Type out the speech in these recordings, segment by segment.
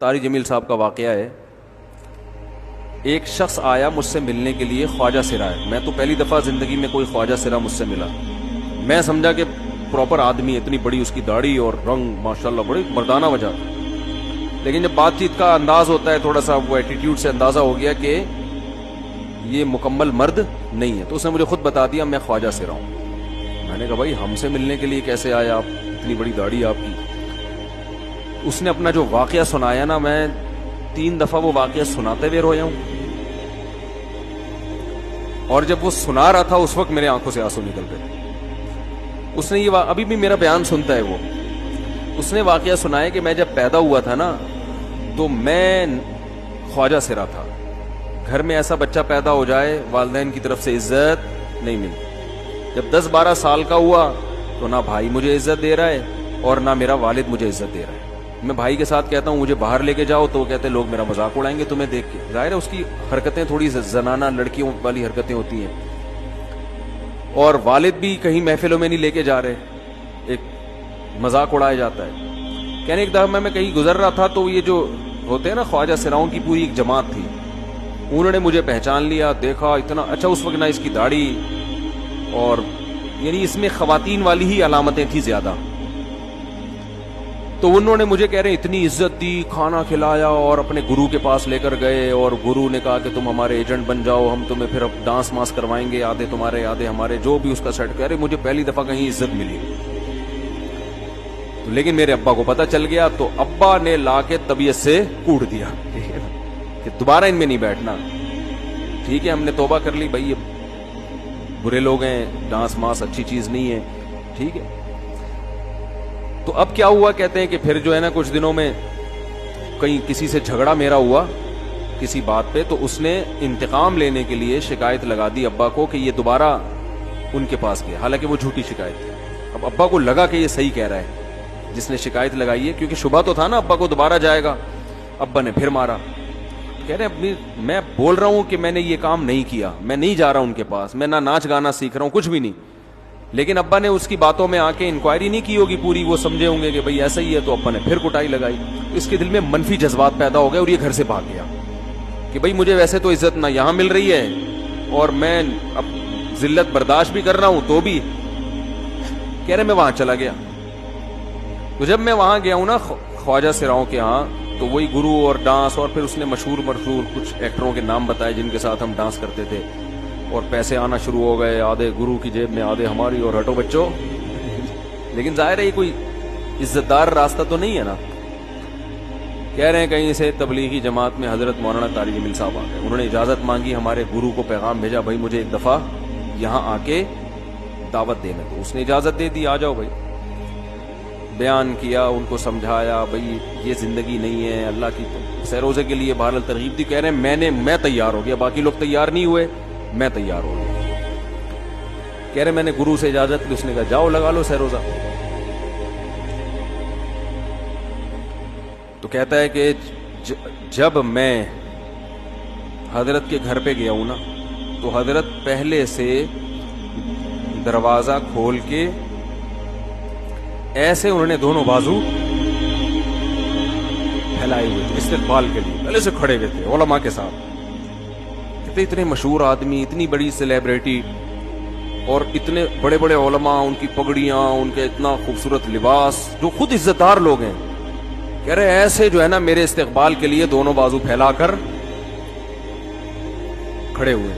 طارق جمیل صاحب کا واقعہ ہے. ایک شخص آیا مجھ سے ملنے کے لیے, خواجہ سرا ہے. میں تو پہلی دفعہ زندگی میں کوئی خواجہ سرا مجھ سے ملا. میں سمجھا کہ پراپر آدمی, اتنی بڑی اس کی داڑھی اور رنگ ماشاءاللہ بڑی مردانہ وجہ. لیکن جب بات چیت کا انداز ہوتا ہے تھوڑا سا, وہ ایٹیٹیوڈ سے اندازہ ہو گیا کہ یہ مکمل مرد نہیں ہے. تو اس نے مجھے خود بتا دیا میں خواجہ سرا ہوں. میں نے کہا بھائی ہم سے ملنے کے لیے کیسے آئے آپ, اتنی بڑی داڑھی آپ کی. اس نے اپنا جو واقعہ سنایا نا, میں 3 دفعہ وہ واقعہ سناتے ہوئے رویا ہوں. اور جب وہ سنا رہا تھا اس وقت میرے آنکھوں سے آنسو نکل گئے. اس نے یہ ابھی بھی میرا بیان سنتا ہے وہ. اس نے واقعہ سنایا کہ میں جب پیدا ہوا تھا نا تو میں خواجہ سرا تھا. گھر میں ایسا بچہ پیدا ہو جائے والدین کی طرف سے عزت نہیں ملتی. جب 10-12 سال کا ہوا تو نہ بھائی مجھے عزت دے رہا ہے اور نہ میرا والد مجھے عزت دے رہا ہے. میں بھائی کے ساتھ کہتا ہوں مجھے باہر لے کے جاؤ تو وہ کہتے ہیں لوگ میرا مذاق اڑائیں گے تمہیں دیکھ کے. ظاہر ہے اس کی حرکتیں تھوڑی زنانہ لڑکیوں والی حرکتیں ہوتی ہیں. اور والد بھی کہیں محفلوں میں نہیں لے کے جا رہے, ایک مذاق اڑایا جاتا ہے. کہنے ایک دفعہ میں کہیں گزر رہا تھا تو یہ جو ہوتے ہیں نا خواجہ سراؤں کی پوری ایک جماعت تھی, انہوں نے مجھے پہچان لیا, دیکھا اتنا اچھا. اس وقت نہ اس کی داڑھی, اور یعنی اس میں خواتین والی ہی علامتیں تھی زیادہ. تو انہوں نے مجھے کہہ رہے ہیں اتنی عزت دی, کھانا کھلایا اور اپنے گرو کے پاس لے کر گئے. اور گرو نے کہا کہ تم ہمارے ایجنٹ بن جاؤ, ہم تمہیں پھر اب ڈانس ماس کروائیں گے, آدھے تمہارے آدھے ہمارے, جو بھی اس کا سیٹ. کہہ رہے مجھے پہلی دفعہ کہیں عزت ملی. لیکن میرے ابا کو پتا چل گیا تو ابا نے لا کے طبیعت سے کوٹ دیا کہ دوبارہ ان میں نہیں بیٹھنا. ٹھیک ہے ہم نے توبہ کر لی, بھائی یہ برے لوگ ہیں, ڈانس ماس اچھی چیز نہیں ہے. ٹھیک ہے. تو اب کیا ہوا, کہتے ہیں کہ پھر جو ہے نا کچھ دنوں میں کہیں کسی سے جھگڑا میرا ہوا کسی بات پہ, تو اس نے انتقام لینے کے لیے شکایت لگا دی ابا کو کہ یہ دوبارہ ان کے پاس گیا. حالانکہ وہ جھوٹی شکایت تھی. اب ابا کو لگا کہ یہ صحیح کہہ رہا ہے جس نے شکایت لگائی ہے, کیونکہ شبہ تو تھا نا ابا کو دوبارہ جائے گا. ابا نے پھر مارا. کہہ رہے میں بول رہا ہوں کہ میں نے یہ کام نہیں کیا, میں نہیں جا رہا ان کے پاس, میں نہ ناچ گانا سیکھ رہا ہوں, کچھ بھی نہیں. لیکن ابا نے اس کی باتوں میں آ کے انکوائری نہیں کی ہوگی پوری, وہ سمجھے ہوں گے کہ بھئی ایسا ہی ہے. تو ابا نے پھر کٹائی لگائی. اس کے دل میں منفی جذبات پیدا ہو گئے اور یہ گھر سے بھاگ گیا کہ بھئی مجھے ویسے تو عزت نہ یہاں مل رہی ہے اور میں اب ذلت برداشت بھی کر رہا ہوں تو بھی. کہہ رہے میں وہاں چلا گیا. تو جب میں وہاں گیا ہوں نا خواجہ سراؤں کے ہاں, تو وہی گرو اور ڈانس, اور پھر اس نے مشہور کچھ ایکٹروں کے نام بتائے جن کے ساتھ ہم ڈانس کرتے تھے, اور پیسے آنا شروع ہو گئے, آدھے گرو کی جیب میں آدھے ہماری, اور ہٹو بچوں. لیکن ظاہر ہے یہ کوئی عزت دار راستہ تو نہیں ہے نا. کہہ رہے ہیں کہیں سے تبلیغی جماعت میں حضرت مولانا طارق جمیل صاحب آ گئے. انہوں نے اجازت مانگی, ہمارے گرو کو پیغام بھیجا بھائی مجھے ایک دفعہ یہاں آ کے دعوت دینے دو. اس نے اجازت دے دی, آ جاؤ بھائی. بیان کیا, ان کو سمجھایا بھئی یہ زندگی نہیں ہے, اللہ کی سیروزے کے لیے بہرحال ترغیب دی. کہہ رہے ہیں میں تیار ہو گیا, باقی لوگ تیار نہیں ہوئے, میں تیار ہو گیا. کہہ رہے میں نے گرو سے اجازت لی, اس نے کہا جاؤ لگا لو سیروزہ. تو کہتا ہے کہ جب میں حضرت کے گھر پہ گیا ہوں نا تو حضرت پہلے سے دروازہ کھول کے ایسے انہوں نے دونوں بازو پھیلائے ہوئے تھے استقبال کے لیے, پہلے سے کھڑے ہوئے تھے علماء کے ساتھ. کہتے اتنے مشہور آدمی, اتنی بڑی سیلیبریٹی, اور اتنے بڑے بڑے علماء, ان کی پگڑیاں, ان کے اتنا خوبصورت لباس, جو خود عزت دار لوگ ہیں. کہہ رہے ایسے جو ہے نا میرے استقبال کے لیے دونوں بازو پھیلا کر کھڑے ہوئے,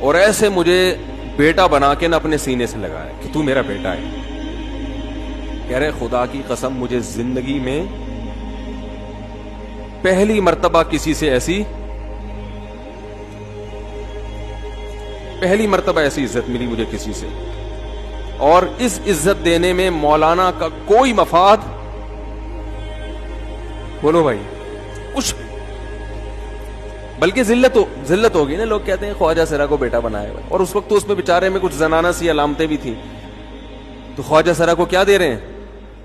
اور ایسے مجھے بیٹا بنا کے نہ اپنے سینے سے لگایا کہ تو میرا بیٹا ہے. کہہ رہے خدا کی قسم مجھے زندگی میں پہلی مرتبہ کسی سے پہلی مرتبہ ایسی عزت ملی مجھے کسی سے, اور اس عزت دینے میں مولانا کا کوئی مفاد, بولو بھائی, کچھ بلکہ ذلت ہوگی نا. لوگ کہتے ہیں خواجہ سرا کو بیٹا بنایا ہوا, اور اس وقت تو اس میں بیچارے میں کچھ زنانہ سی علامتیں بھی تھیں. تو خواجہ سرا کو کیا دے رہے ہیں,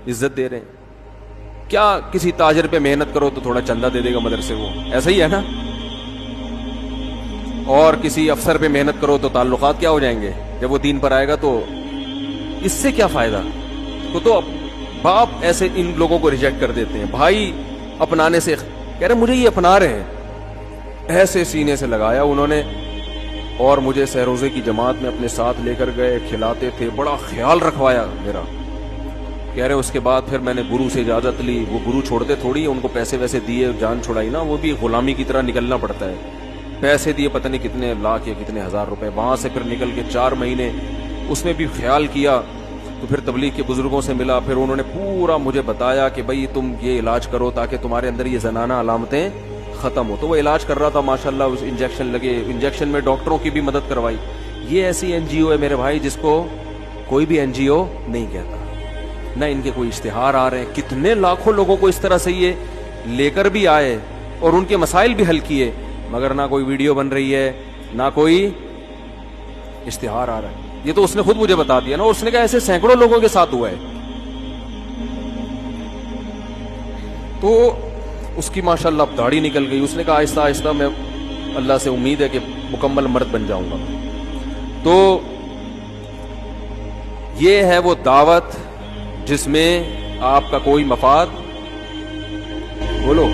عزت دے رہے ہیں. کیا کسی تاجر پہ محنت کرو تو تھوڑا چندہ دے دے گا مدرسے کو, ایسا ہی ہے نا. اور کسی افسر پہ محنت کرو تو تعلقات کیا ہو جائیں گے, جب وہ دین پر آئے گا تو اس سے کیا فائدہ. تو باپ ایسے ان لوگوں کو ریجیکٹ کر دیتے ہیں. بھائی اپنانے سے کہہ رہے مجھے یہ اپنا رہے ہیں. ایسے سینے سے لگایا انہوں نے اور مجھے سہروزے کی جماعت میں اپنے ساتھ لے کر گئے, کھلاتے تھے, بڑا خیال رکھوایا میرا. کہہ رہے اس کے بعد پھر میں نے گرو سے اجازت لی. وہ گرو چھوڑتے تھوڑی, ان کو پیسے ویسے دیے, جان چھڑائی نا, وہ بھی غلامی کی طرح نکلنا پڑتا ہے. پیسے دیے پتہ نہیں کتنے لاکھ یا کتنے ہزار روپے. وہاں سے پھر نکل کے 4 مہینے اس میں بھی خیال کیا. تو پھر تبلیغ کے بزرگوں سے ملا, پھر انہوں نے پورا مجھے بتایا کہ بھائی تم یہ علاج کرو تاکہ تمہارے اندر یہ زنانہ علامتیں ختم ہو. تو وہ علاج کر رہا تھا ماشاءاللہ, اس انجیکشن لگے, انجیکشن میں ڈاکٹروں کی بھی مدد کروائی. یہ ایسی این جی او ہے میرے بھائی جس کو کوئی بھی این جی او نہیں کہتا, نہ ان کے کوئی اشتہار آ رہے ہیں. کتنے لاکھوں لوگوں کو اس طرح سے یہ لے کر بھی آئے اور ان کے مسائل بھی حل کیے, مگر نہ کوئی ویڈیو بن رہی ہے, نہ کوئی اشتہار آ رہا ہے. یہ تو اس نے خود مجھے بتا دیا نا, اس نے کہا ایسے سینکڑوں لوگوں کے ساتھ ہوا ہے. تو اس کی ماشاءاللہ اب داڑھی نکل گئی. اس نے کہا آہستہ آہستہ میں اللہ سے امید ہے کہ مکمل مرد بن جاؤں گا. تو یہ ہے وہ دعوت جس میں آپ کا کوئی مفاد, بولو